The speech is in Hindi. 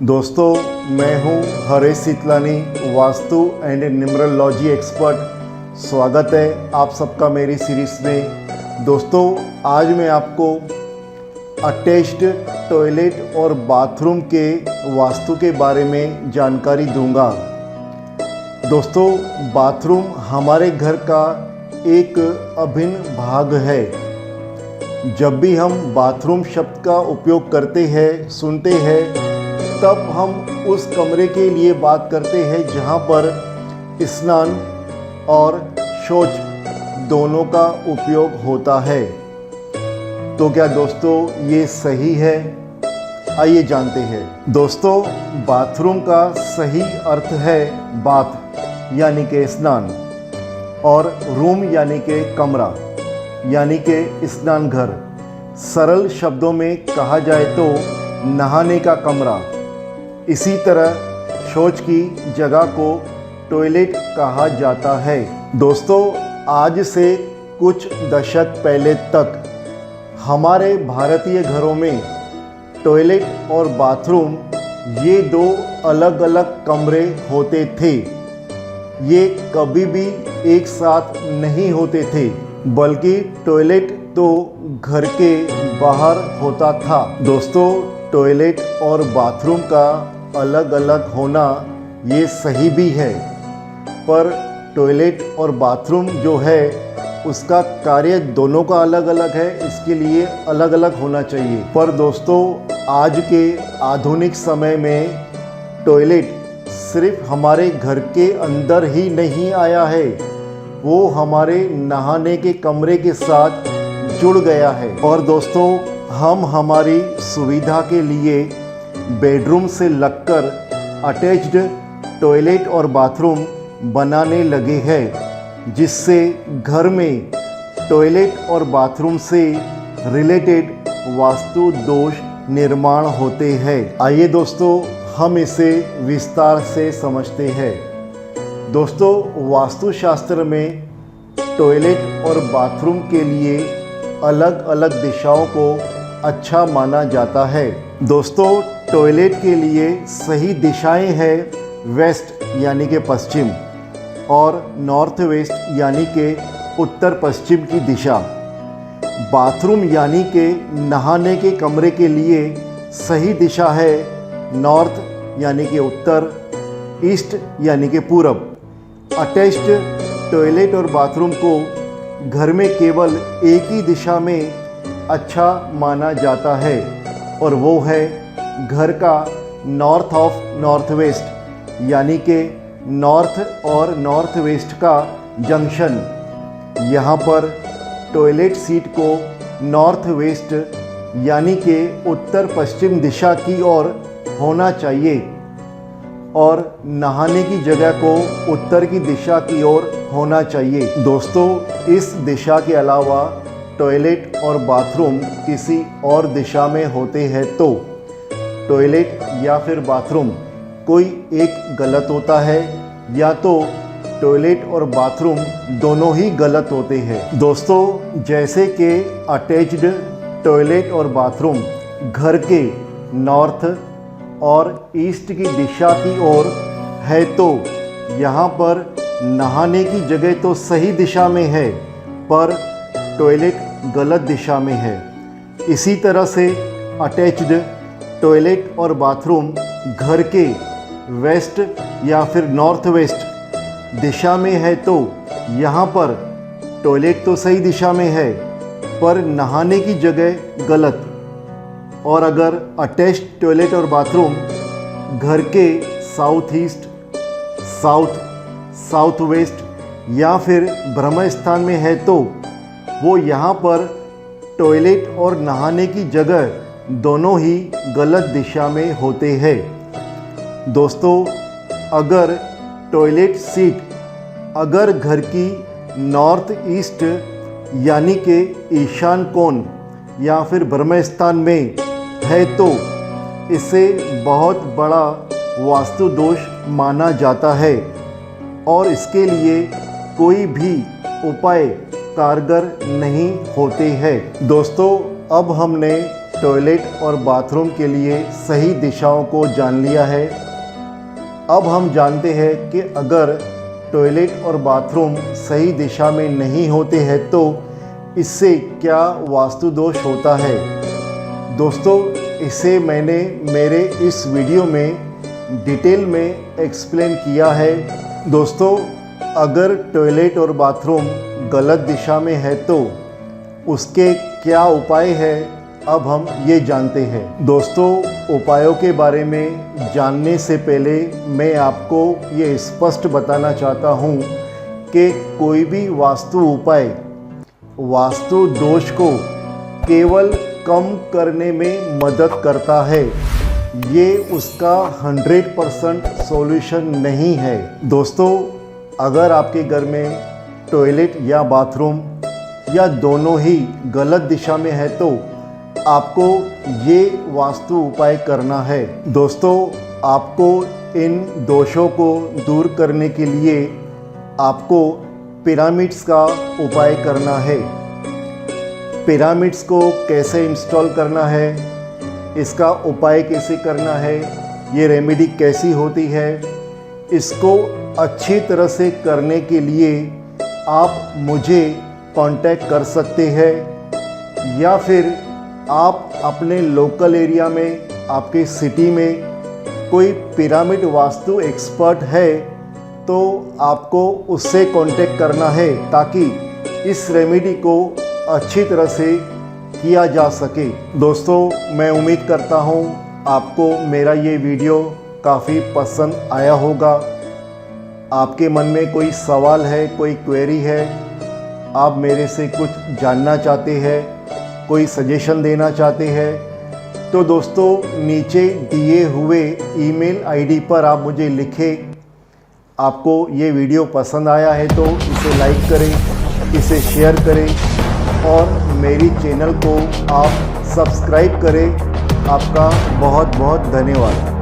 दोस्तों, मैं हूं Harish Sitlani, vastu and numerology expert. स्वागत है आप सबका मेरी सीरीज में। दोस्तों, आज मैं आपको अटैच्ड टॉयलेट और बाथरूम के वास्तु के बारे में जानकारी दूंगा। दोस्तों, बाथरूम हमारे घर का एक अभिन्न भाग है। जब भी हम बाथरूम शब्द का उपयोग करते हैं, सुनते हैं, तब हम उस कमरे के लिए बात करते हैं जहां पर स्नान और शौच दोनों का उपयोग होता है। तो क्या दोस्तों ये सही है? आइए जानते हैं। दोस्तों, बाथरूम का सही अर्थ है बाथ यानी के स्नान, और रूम यानी के कमरा यानी के स्नान घर। सरल शब्दों में कहा जाए तो नहाने का कमरा। इसी तरह शौच की जगह को टॉयलेट कहा जाता है। दोस्तों, आज से कुछ दशक पहले तक हमारे भारतीय घरों में टॉयलेट और बाथरूम ये दो अलग अलग कमरे होते थे। ये कभी भी एक साथ नहीं होते थे, बल्कि टॉयलेट तो घर के बाहर होता था। दोस्तों, टॉयलेट और बाथरूम का अलग अलग होना ये सही भी है, पर टॉयलेट और बाथरूम जो है उसका कार्य दोनों का अलग अलग है, इसके लिए अलग अलग होना चाहिए। पर दोस्तों, आज के आधुनिक समय में टॉयलेट सिर्फ हमारे घर के अंदर ही नहीं आया है, वो हमारे नहाने के कमरे के साथ जुड़ गया है। और दोस्तों, हम हमारी सुविधा के लिए बेडरूम से लगकर अटैच्ड टॉयलेट और बाथरूम बनाने लगे हैं, जिससे घर में टॉयलेट और बाथरूम से रिलेटेड वास्तु दोष निर्माण होते हैं। आइए दोस्तों, हम इसे विस्तार से समझते हैं। दोस्तों, वास्तुशास्त्र में टॉयलेट और बाथरूम के लिए अलग अलग दिशाओं को अच्छा माना जाता है। दोस्तों, टॉयलेट के लिए सही दिशाएं हैं वेस्ट यानी के पश्चिम, और नॉर्थ वेस्ट यानी के उत्तर पश्चिम की दिशा। बाथरूम यानी के नहाने के कमरे के लिए सही दिशा है नॉर्थ यानी के उत्तर, ईस्ट यानी के पूरब। अटैच्ड टॉयलेट और बाथरूम को घर में केवल एक ही दिशा में अच्छा माना जाता है, और वो है घर का नॉर्थ ऑफ नॉर्थ वेस्ट यानी के नॉर्थ और नॉर्थ वेस्ट का जंक्शन। यहाँ पर टॉयलेट सीट को नॉर्थ वेस्ट यानी के उत्तर पश्चिम दिशा की ओर होना चाहिए, और नहाने की जगह को उत्तर की दिशा की ओर होना चाहिए। दोस्तों, इस दिशा के अलावा टॉयलेट और बाथरूम किसी और दिशा में होते हैं तो टॉयलेट या फिर बाथरूम कोई एक गलत होता है, या तो टॉयलेट और बाथरूम दोनों ही गलत होते हैं। दोस्तों, जैसे कि अटैच्ड टॉयलेट और बाथरूम घर के नॉर्थ और ईस्ट की दिशा की ओर है, तो यहाँ पर नहाने की जगह तो सही दिशा में है, पर टॉयलेट गलत दिशा में है। इसी तरह से अटैच्ड टॉयलेट और बाथरूम घर के वेस्ट या फिर नॉर्थ वेस्ट दिशा में है, तो यहाँ पर टॉयलेट तो सही दिशा में है, पर नहाने की जगह गलत। और अगर अटैच्ड टॉयलेट और बाथरूम घर के साउथ ईस्ट, साउथ वेस्ट या फिर ब्रह्म स्थान में है, तो वो यहाँ पर टॉयलेट और नहाने की जगह दोनों ही गलत दिशा में होते हैं। दोस्तों, अगर टॉयलेट सीट अगर घर की नॉर्थ ईस्ट यानी के ईशान कोण या फिर ब्रह्म स्थान में है, तो इसे बहुत बड़ा वास्तु दोष माना जाता है, और इसके लिए कोई भी उपाय कारगर नहीं होते हैं। दोस्तों, अब हमने टॉयलेट और बाथरूम के लिए सही दिशाओं को जान लिया है। अब हम जानते हैं कि अगर टॉयलेट और बाथरूम सही दिशा में नहीं होते हैं तो इससे क्या वास्तु दोष होता है। दोस्तों, इसे मैंने मेरे इस वीडियो में डिटेल में एक्सप्लेन किया है। दोस्तों, अगर टॉयलेट और बाथरूम गलत दिशा में है तो उसके क्या उपाय है, अब हम ये जानते हैं। दोस्तों, उपायों के बारे में जानने से पहले मैं आपको ये स्पष्ट बताना चाहता हूँ कि कोई भी वास्तु उपाय वास्तु दोष को केवल कम करने में मदद करता है, ये उसका 100% सॉल्यूशन नहीं है। दोस्तों, अगर आपके घर में टॉयलेट या बाथरूम या दोनों ही गलत दिशा में है तो आपको ये वास्तु उपाय करना है। दोस्तों, आपको इन दोषों को दूर करने के लिए आपको पिरामिड्स का उपाय करना है। पिरामिड्स को कैसे इंस्टॉल करना है, इसका उपाय कैसे करना है, ये रेमेडी कैसी होती है, इसको अच्छी तरह से करने के लिए आप मुझे कांटेक्ट कर सकते हैं या फिर आप अपने लोकल एरिया में, आपके सिटी में कोई पिरामिड वास्तु एक्सपर्ट है तो आपको उससे कांटेक्ट करना है ताकि इस रेमेडी को अच्छी तरह से किया जा सके। दोस्तों, मैं उम्मीद करता हूँ आपको मेरा ये वीडियो काफ़ी पसंद आया होगा। आपके मन में कोई सवाल है, कोई क्वेरी है, आप मेरे से कुछ जानना चाहते हैं, कोई सजेशन देना चाहते हैं तो दोस्तों नीचे दिए हुए ईमेल आईडी पर आप मुझे लिखें। आपको ये वीडियो पसंद आया है तो इसे लाइक करें, इसे शेयर करें और मेरी चैनल को आप सब्सक्राइब करें। आपका बहुत बहुत धन्यवाद।